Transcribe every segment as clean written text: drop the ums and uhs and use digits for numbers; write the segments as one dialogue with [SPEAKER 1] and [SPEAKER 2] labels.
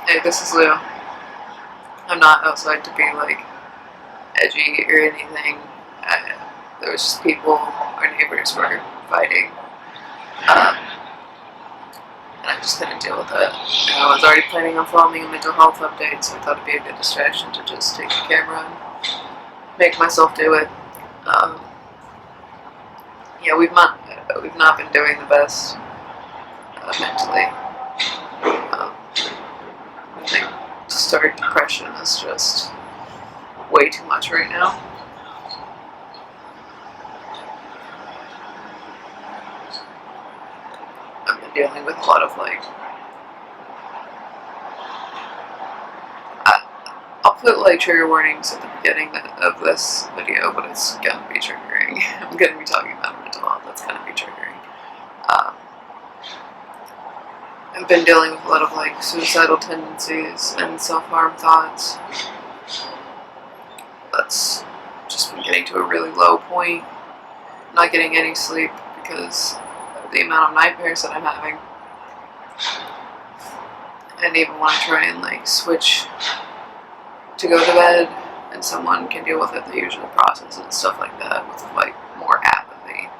[SPEAKER 1] Hey, this is Leo. I'm not outside to be like edgy or anything. There was just people, our neighbors were fighting, um, and I just couldn't deal with it. And I was already planning on filming a mental health update, so I thought it'd be a good distraction to just take the camera and make myself do it. Um, yeah, we've not been doing the best mentally. I think to start depression is just way too much right now. I've been dealing with a lot of like I'll put like trigger warnings at the beginning of this video, but it's gonna be triggering. I'm gonna be talking about mental health. That's gonna be triggering. Um, I've been dealing with a lot of like suicidal tendencies and self-harm thoughts. That's just been getting to a really low point. Not getting any sleep because of the amount of nightmares that I'm having. And even want to try and like switch to go to bed and someone can deal with it, they usually process it and stuff like that. With like more apathy,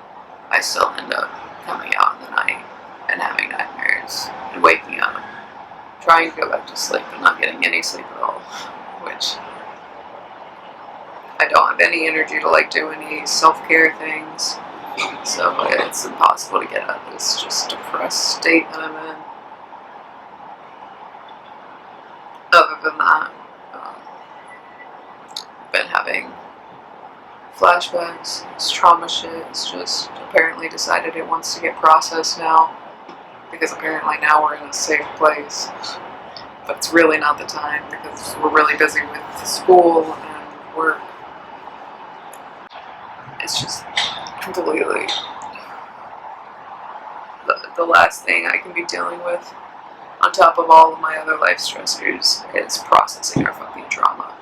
[SPEAKER 1] I still end up coming out in the night and having nightmares and waking up, trying to go back to sleep and not getting any sleep at all, which I don't have any energy to like do any self-care things, so it's impossible to get out of this just depressed state that I'm in. Other than that, been having flashbacks. This trauma shit is just apparently decided it wants to get processed now, because apparently now we're in a safe place. But it's really not the time because we're really busy with school and work. It's just completely the last thing I can be dealing with, on top of all of my other life stressors, is processing our fucking trauma.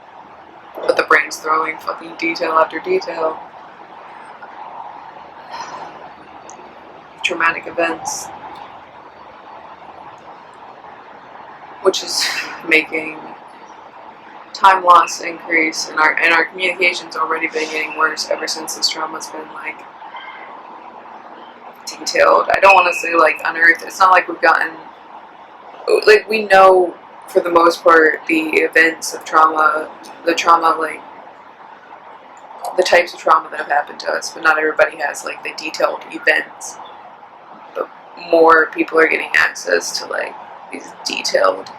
[SPEAKER 1] But the brain's throwing fucking detail after detail. Traumatic events. Which is making time loss increase, and our communication's already been getting worse ever since this trauma's been like detailed. I don't want to say like unearthed. It's not like we've gotten like, we know for the most part the events of trauma, the trauma, like the types of trauma that have happened to us, but not everybody has like the detailed events. But more people are getting access to like these detailed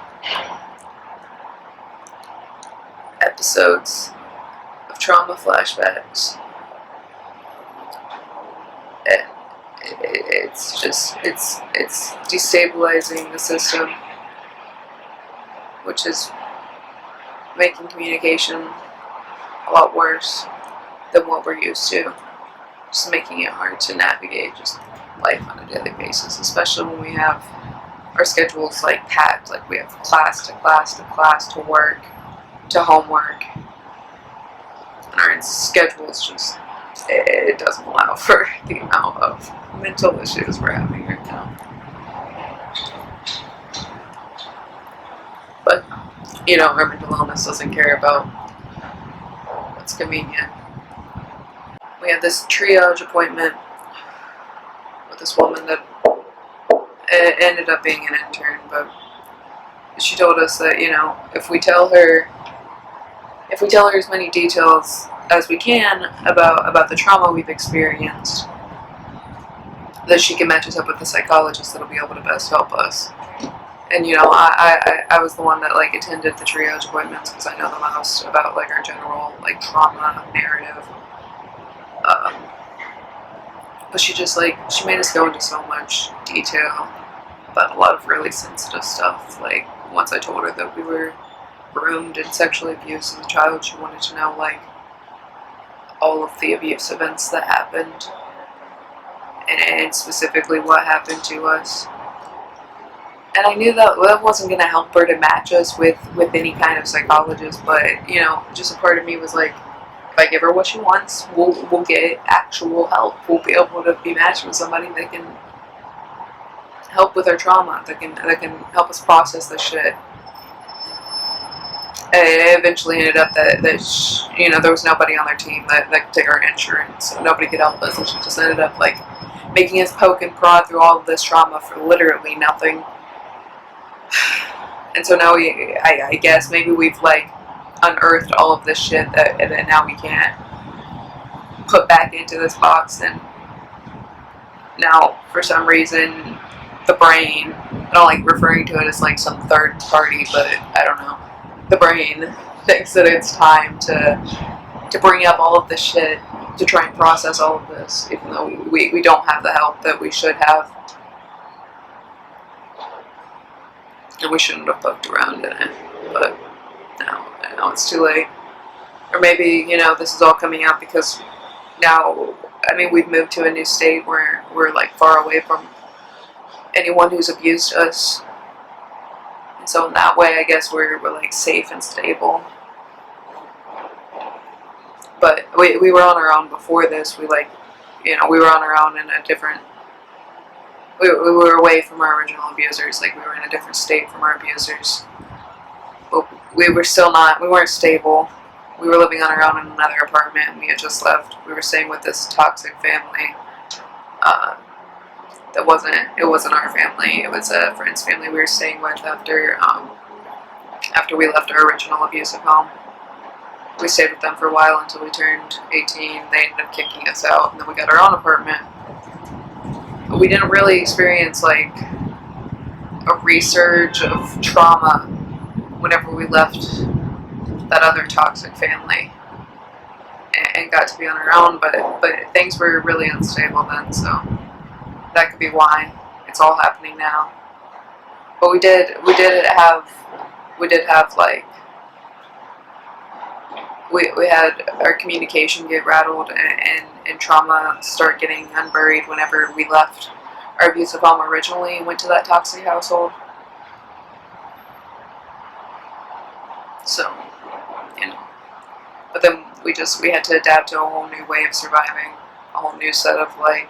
[SPEAKER 1] episodes of trauma flashbacks, and it's just it's destabilizing the system, which is making communication a lot worse than what we're used to. Just making it hard to navigate just life on a daily basis, especially when we have our schedules like packed. Like we have class to class to class to work to homework, and our schedule is just, it doesn't allow for the amount of mental issues we're having right now. But, you know, our mental illness doesn't care about what's convenient. We had this triage appointment with this woman that ended up being an intern, but she told us that, you know, if we tell her as many details as we can about the trauma we've experienced, that she can match us up with the psychologist that'll be able to best help us. And, you know, I was the one that like attended the triage appointments because I know the most about like our general like trauma narrative. But she just like, she made us go into so much detail about a lot of really sensitive stuff. Like once I told her that we were groomed and sexually abused as a child, she wanted to know like all of the abuse events that happened, and specifically what happened to us. And I knew that that wasn't going to help her to match us with any kind of psychologist, but, you know, just a part of me was like, if I give her what she wants, we'll get actual help. We'll be able to be matched with somebody that can help with our trauma, that can help us process this shit. it eventually ended up that there was nobody on their team that could take our insurance, so nobody could help us, and she just ended up like making us poke and prod through all of this trauma for literally nothing. And so now I guess maybe we've like unearthed all of this shit that now we can't put back into this box, and now for some reason the brain, I don't like referring to it as like some third party, but I don't know, the brain thinks that it's time to bring up all of this shit to try and process all of this, even though we don't have the help that we should have, and we shouldn't have poked around in it. But now it's too late. Or maybe, this is all coming out because now, we've moved to a new state where we're like far away from anyone who's abused us, and so in that way I guess we're like safe and stable. But we were on our own before this. We were on our own in a different, we were away from our original abusers. Like, we were in a different state from our abusers, but we weren't stable. We were living on our own in another apartment, and we had just left. We were staying with this toxic family. It wasn't our family. It was a friend's family we were staying with after we left our original abusive home. We stayed with them for a while until we turned 18. They ended up kicking us out, and then we got our own apartment. But we didn't really experience like a resurge of trauma whenever we left that other toxic family and got to be on our own, but things were really unstable then, so that could be why it's all happening now. But we did have like, we had our communication get rattled and trauma start getting unburied whenever we left our abusive home originally and went to that toxic household. So, but then we had to adapt to a whole new way of surviving, a whole new set of like,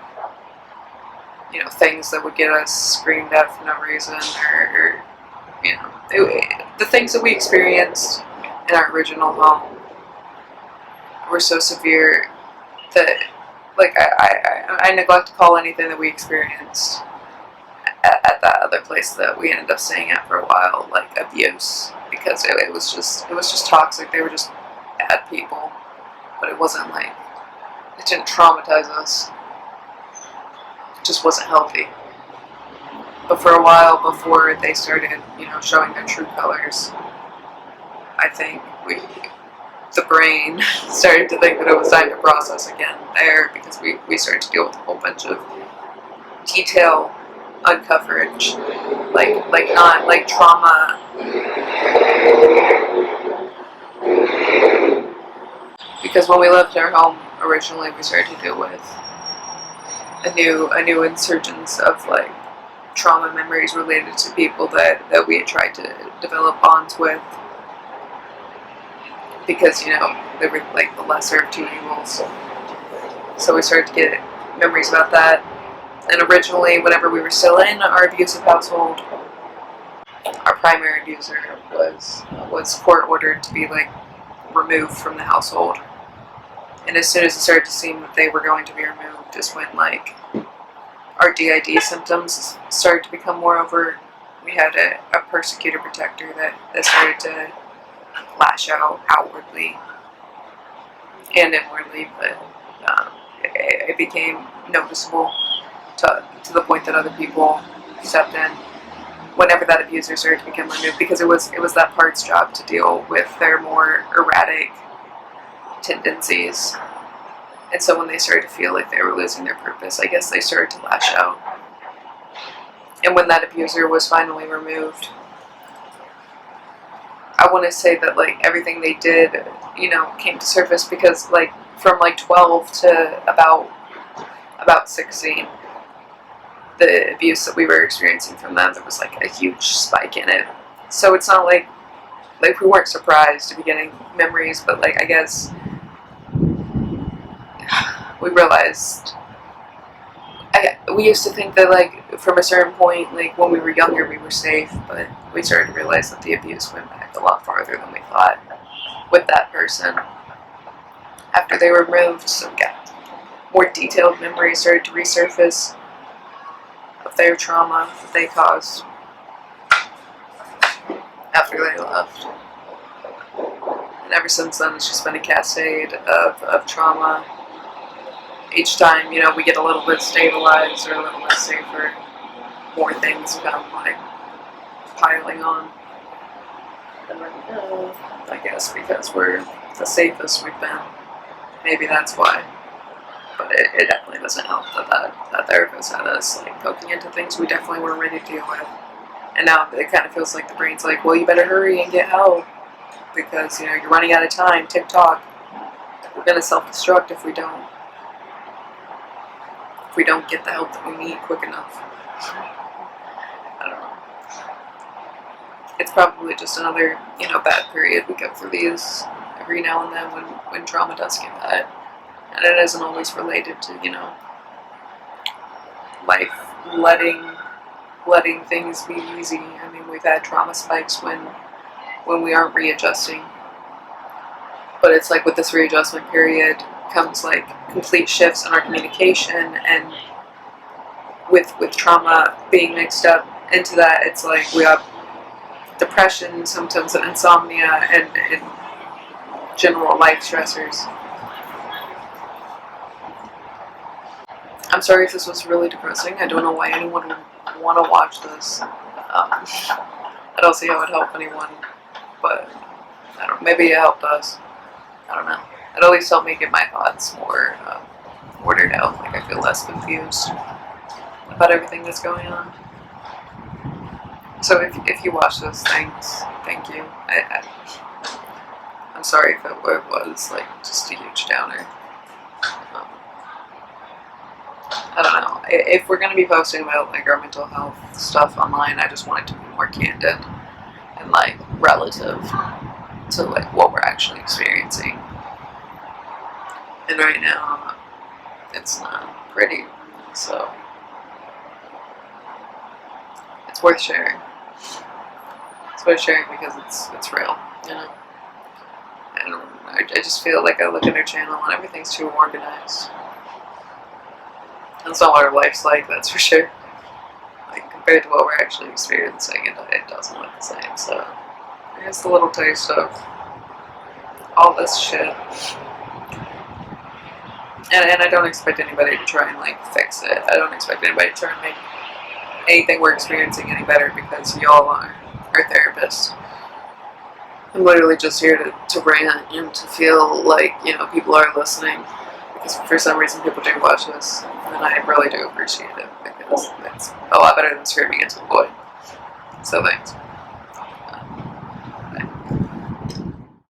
[SPEAKER 1] things that would get us screamed at for no reason, or the things that we experienced in our original home were so severe that, like, I neglect to call anything that we experienced at that other place that we ended up staying at for a while like abuse, because it was just toxic. They were just bad people, but it wasn't like, it didn't traumatize us. It just wasn't healthy. But for a while before they started, showing their true colors, I think the brain started to think that it was time to process again there, because we started to deal with a whole bunch of detail uncoverage, like not like trauma. Because when we left our home originally, we started to deal with a new insurgence of like trauma memories related to people that we had tried to develop bonds with, because they were like the lesser of two evils. So we started to get memories about that. And originally, whenever we were still in our abusive household, our primary abuser was court ordered to be like removed from the household. And as soon as it started to seem that they were going to be removed is when like our DID symptoms started to become more overt. We had a persecutor protector that started to lash out outwardly and inwardly, but it became noticeable to the point that other people stepped in whenever that abuser started to become removed, because it was that part's job to deal with their more erratic tendencies. And so when they started to feel like they were losing their purpose, I guess they started to lash out. And when that abuser was finally removed, I want to say that like everything they did, came to surface, because like from like 12 to about 16, the abuse that we were experiencing from them, there was like a huge spike in it. So it's not like we weren't surprised to be getting memories, but like I guess we realized, we used to think that like from a certain point, like when we were younger, we were safe, but we started to realize that the abuse went back a lot farther than we thought with that person after they were removed. So yeah, more detailed memories started to resurface of their trauma that they caused after they left. And ever since then, it's just been a cascade of trauma. Each time, you know, we get a little bit stabilized or a little bit safer, more things come like piling on. And right now, I guess because we're the safest we've been, maybe that's why. But it definitely doesn't help that therapist had us like poking into things we definitely weren't ready to deal with. And now it kind of feels like the brain's like, well, you better hurry and get help because, you know, you're running out of time. TikTok, we're gonna self-destruct if we don't get the help that we need quick enough. I don't know. It's probably just another, you know, bad period. We go through these every now and then when trauma does get bad. And it isn't always related to, you know, life letting things be easy. I mean, we've had trauma spikes when we aren't readjusting. But it's like with this readjustment period comes like complete shifts in our communication, and with trauma being mixed up into that, it's like we have depression, symptoms of insomnia, and general life stressors. I'm sorry if this was really depressing. I don't know why anyone would want to watch this. I don't see how it helped anyone, but I don't know, maybe it helped us. I don't know. It at least helped me get my thoughts more ordered out. Like I feel less confused about everything that's going on. So if you watch this, thanks. Thank you. I'm sorry if it was like just a huge downer. I don't know. If we're going to be posting about like our mental health stuff online, I just want it to be more candid and like relative to like what we're actually experiencing. And right now, it's not pretty, so it's worth sharing. It's worth sharing because it's real, you know. And I just feel like I look at our channel and everything's too organized. That's not what our life's like, that's for sure. Like, compared to what we're actually experiencing, it doesn't look the same, so here's the little taste of all this shit. And I don't expect anybody to try and, like, fix it. I don't expect anybody to try and make anything we're experiencing any better because y'all are our therapists. I'm literally just here to rant and to feel like, you know, people are listening. Because for some reason people do watch this, and I really do appreciate it because it's a lot better than screaming into the void. So thanks.